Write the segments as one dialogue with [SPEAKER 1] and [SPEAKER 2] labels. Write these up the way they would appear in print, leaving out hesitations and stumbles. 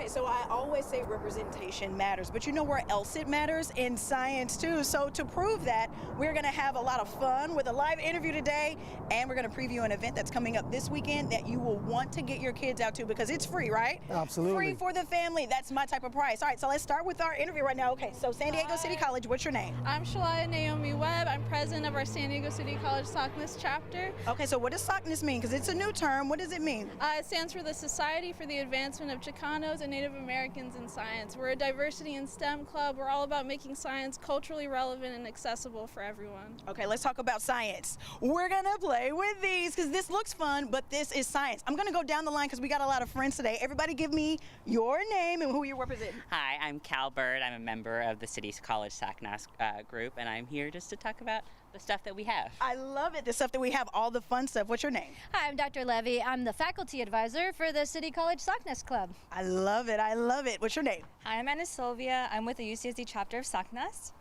[SPEAKER 1] Okay, so I always say representation matters, but you know where else it matters? In science too. So to prove that, we're gonna have a lot of fun with a live interview today, and we're gonna preview an event that's coming up this weekend that you will want to get your kids out to because it's free, right?
[SPEAKER 2] Absolutely.
[SPEAKER 1] Free for the family. That's my type of price. All right, so let's start with our interview right now. Okay, so San Diego City College, what's your name?
[SPEAKER 3] I'm Shalaya Naomi Webb. I'm president of our San Diego City College SOCNIS chapter.
[SPEAKER 1] Okay, so what does SOCNIS mean? Because it's a new term. What does it mean?
[SPEAKER 3] It stands for the Society for the Advancement of Chicanos and Native Americans in Science. We're a diversity and STEM club. We're all about making science culturally relevant and accessible for everyone.
[SPEAKER 1] Okay, let's talk about science. We're gonna play with these because this looks fun, but this is science. I'm gonna go down the line because we got a lot of friends today. Everybody give me your name and who you're representing.
[SPEAKER 4] Hi, I'm Cal Bird. I'm a member of the City's College SACNAS group, and I'm here just to talk about the stuff that we have.
[SPEAKER 1] I love it, the stuff that we have, all the fun stuff. What's your name?
[SPEAKER 5] Hi, I'm Dr. Levy. I'm the faculty advisor for the City College SOCNIS Club.
[SPEAKER 1] I love it, I love it. What's your name?
[SPEAKER 6] Hi, I'm Anna Sylvia. I'm with the UCSD chapter of SOCNAS.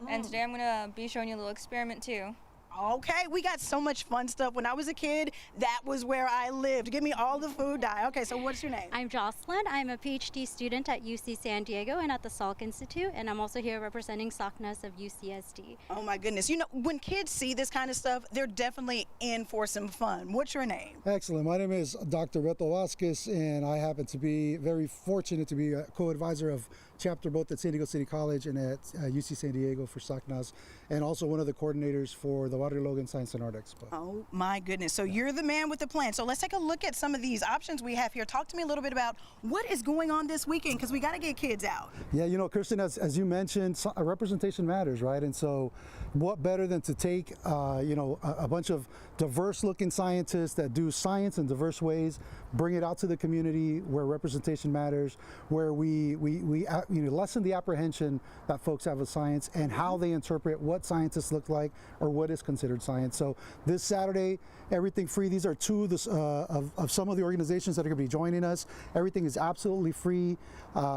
[SPEAKER 6] And today I'm going to be showing you a little experiment too.
[SPEAKER 1] Okay, we got so much fun stuff. When I was a kid, that was where I lived. Give me all the food dye. Okay, so what's your name?
[SPEAKER 7] I'm Jocelyn. I'm a PhD student at UC San Diego and at the Salk Institute, and I'm also here representing SOCNAS of UCSD.
[SPEAKER 1] Oh my goodness. You know, when kids see this kind of stuff, they're definitely in for some fun. What's your name?
[SPEAKER 2] Excellent. My name is Dr. Beto Vasquez, and I happen to be very fortunate to be a co-advisor of chapter both at San Diego City College and at UC San Diego for SOCNAS, and also one of the coordinators for the Barrio Logan Science and Art Expo.
[SPEAKER 1] Oh my goodness. So you're the man with the plan. So let's take a look at some of these options we have here. Talk to me a little bit about what is going on this weekend because we got to get kids out.
[SPEAKER 2] Yeah, you know, Kirsten, as you mentioned, representation matters, right? And so what better than to take, you know, a bunch of diverse looking scientists that do science in diverse ways, bring it out to the community where representation matters, where we lessen the apprehension that folks have of science and how they interpret what scientists look like or what is considered science. So this Saturday, everything free. These are two of some of the organizations that are going to be joining us. Everything is absolutely free.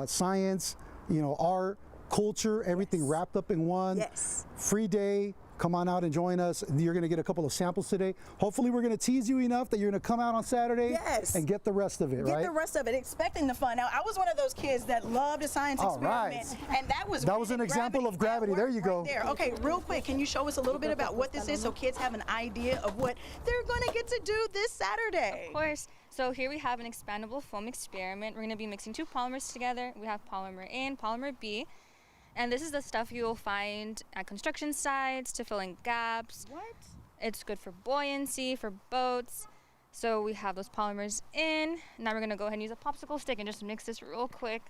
[SPEAKER 2] Science, you know, art, culture, everything wrapped up in one.
[SPEAKER 1] Yes.
[SPEAKER 2] Free day. Come on out and join us. You're going to get a couple of samples today. Hopefully we're going to tease you enough that you're going to come out on Saturday and get the rest of it, right?
[SPEAKER 1] Get the rest of it, expecting the fun. Now, I was one of those kids that loved a science experiment, and that was
[SPEAKER 2] an example of gravity. There you go.
[SPEAKER 1] Right there. Okay, real quick, can you show us a little bit about what this is so kids have an idea of what they're going to get to do this Saturday?
[SPEAKER 6] Of course. So here we have an expandable foam experiment. We're going to be mixing two polymers together. We have polymer A and polymer B. And this is the stuff you'll find at construction sites to fill in gaps.
[SPEAKER 1] What?
[SPEAKER 6] It's good for buoyancy, for boats. So we have those polymers in. Now we're going to go ahead and use a popsicle stick and just mix this real quick.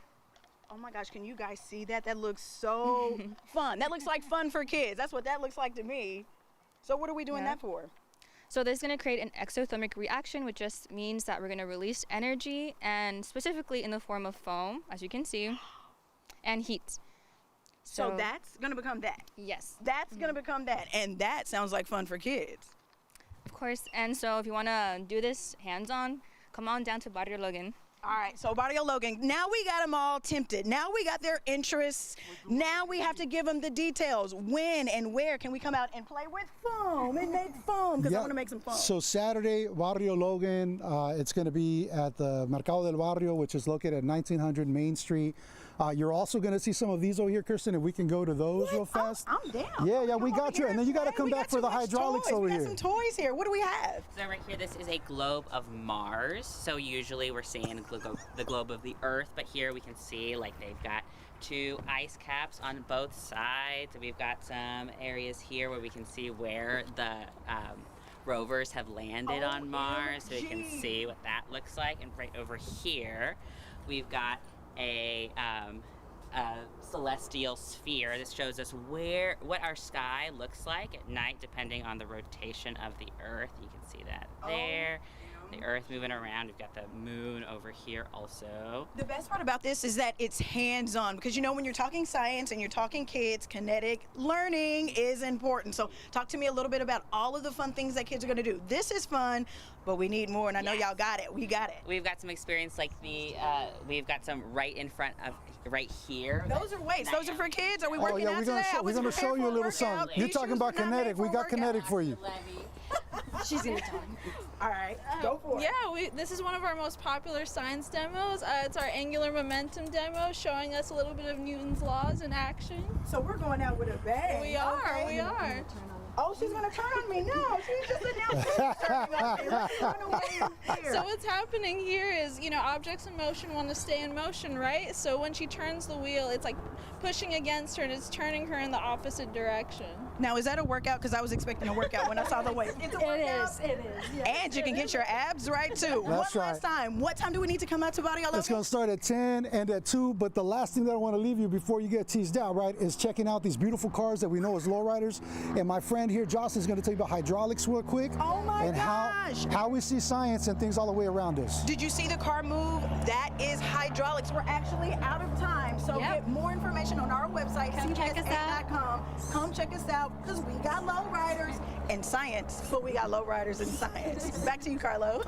[SPEAKER 1] Oh my gosh, can you guys see that? That looks so fun. That looks like fun for kids. That's what that looks like to me. So what are we doing that for?
[SPEAKER 6] So this is going to create an exothermic reaction, which just means that we're going to release energy, and specifically in the form of foam, as you can see, and heat.
[SPEAKER 1] So that's going to become that?
[SPEAKER 6] Yes.
[SPEAKER 1] That's going to become that, and that sounds like fun for kids.
[SPEAKER 6] Of course, and so if you want to do this hands-on, come on down to Barrio Logan.
[SPEAKER 1] All right, so Barrio Logan, now we got them all tempted. Now we got their interests. Now we have to give them the details. When and where can we come out and play with foam and make foam? Because I want to make some foam.
[SPEAKER 2] So Saturday, Barrio Logan, it's going to be at the Mercado del Barrio, which is located at 1900 Main Street. You're also going to see some of these over here, Kirsten, if we can go to those real fast.
[SPEAKER 1] I'm down.
[SPEAKER 2] Yeah, we got you. And then you got to come back for the hydraulics over here.
[SPEAKER 1] We got some toys here. What do we have?
[SPEAKER 4] So right here, this is a globe of Mars. So usually we're seeing the globe of the Earth, but here we can see like they've got two ice caps on both sides. We've got some areas here where we can see where the rovers have landed on Mars, so you can see what that looks like. And right over here, we've got a celestial sphere. This shows us what our sky looks like at night, depending on the rotation of the Earth. You can see that there. The Earth moving around. We've got the moon over here also.
[SPEAKER 1] The best part about this is that it's hands-on, because you know when you're talking science and you're talking kids, kinetic learning is important. So talk to me a little bit about all of the fun things that kids are going to do. This is fun, but we need more, and I know y'all got it. We got it.
[SPEAKER 4] We've got some experience like we've got some right in front of right here.
[SPEAKER 1] Those are weights. Those are for kids. Are we
[SPEAKER 2] Oh
[SPEAKER 1] working
[SPEAKER 2] yeah,
[SPEAKER 1] out
[SPEAKER 2] we're gonna
[SPEAKER 1] today?
[SPEAKER 2] we're gonna show you a little something. You're talking about kinetic. We got kinetic for you.
[SPEAKER 1] She's gonna talk. All right, go for it.
[SPEAKER 3] Yeah, this is one of our most popular science demos. It's our angular momentum demo, showing us a little bit of Newton's laws in action.
[SPEAKER 1] So we're going out with a bang.
[SPEAKER 3] We are,
[SPEAKER 1] okay?
[SPEAKER 3] we are.
[SPEAKER 1] Oh, she's gonna turn on me. No, she's just announced she's turning on me. Let's run away here.
[SPEAKER 3] So what's happening here is, objects in motion want to stay in motion, right? So when she turns the wheel, it's like pushing against her and it's turning her in the opposite direction.
[SPEAKER 1] Now, is that a workout? Because I was expecting a workout when I saw the weight. It's a workout.
[SPEAKER 7] It is. Yes.
[SPEAKER 1] And you can get your abs right too.
[SPEAKER 2] That's
[SPEAKER 1] One last time. What time do we need to come out to Barrio, Logan?
[SPEAKER 2] It's going to start at 10 and at 2, but the last thing that I want to leave you before you get teased out, right, is checking out these beautiful cars that we know as lowriders. And my friend here, Jocelyn, is going to tell you about hydraulics real quick.
[SPEAKER 1] Oh my
[SPEAKER 2] and
[SPEAKER 1] gosh.
[SPEAKER 2] how we see science and things all the way around us.
[SPEAKER 1] Did you see the car move? That is hydraulics. We're actually out of time, so
[SPEAKER 7] Yep.
[SPEAKER 1] get more information on our website,
[SPEAKER 7] Come check us
[SPEAKER 1] cbsa.com. Come check us out, because we got low riders in science, but we got low riders in science. Back to you, Carlo.